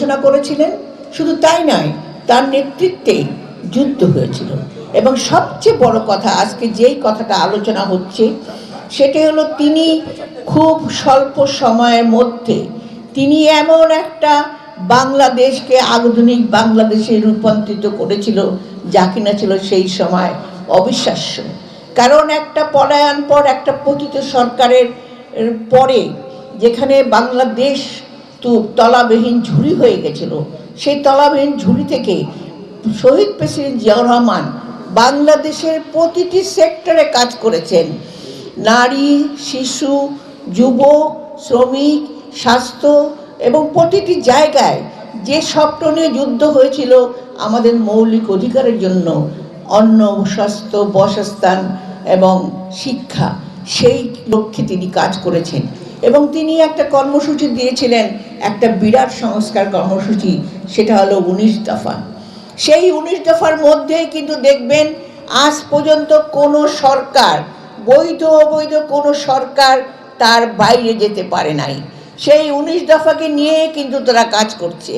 আলোচনা করেছিলেন। শুধু তাই নয়, তার নেতৃত্বেই যুদ্ধ হয়েছিল। এবং সবচেয়ে বড় কথা, আজকে যেই কথাটা আলোচনা হচ্ছে সেটা হলো, তিনি খুব স্বল্প সময়ের মধ্যে তিনি এমন একটা বাংলাদেশকে আধুনিক বাংলাদেশে রূপান্তরিত করেছিল, যা কিনা ছিল সেই সময় অবিশ্বাস্য। কারণ একটা পলায়ন পর একটা পতিত সরকারের পরে যেখানে বাংলাদেশ তলাবিহীন ঝুড়ি হয়ে গেছিল, সেই তলাবিহীন ঝুড়ি থেকে শহীদ প্রেসিডেন্ট জিয়াউর রহমান বাংলাদেশের প্রতিটি সেক্টরে কাজ করেছেন। নারী, শিশু, যুব, শ্রমিক, স্বাস্থ্য এবং প্রতিটি জায়গায় যে স্বপ্ন নিয়ে যুদ্ধ হয়েছিল আমাদের মৌলিক অধিকারের জন্য, অন্ন, স্বাস্থ্য, বাসস্থান এবং শিক্ষা, সেই লক্ষ্যে তিনি কাজ করেছেন। এবং তিনি একটা কর্মসূচি দিয়েছিলেন, একটা বিরাট সংস্কার কর্মসূচি, সেটা হলো 19 দফা। সেই 19 দফার মধ্যে কিন্তু দেখবেন আজ পর্যন্ত কোনো সরকার, বৈধ অবৈধ কোনো সরকার তার বাইরে যেতে পারে নাই। সেই 19 দফাকে নিয়ে কিন্তু তারা কাজ করছে।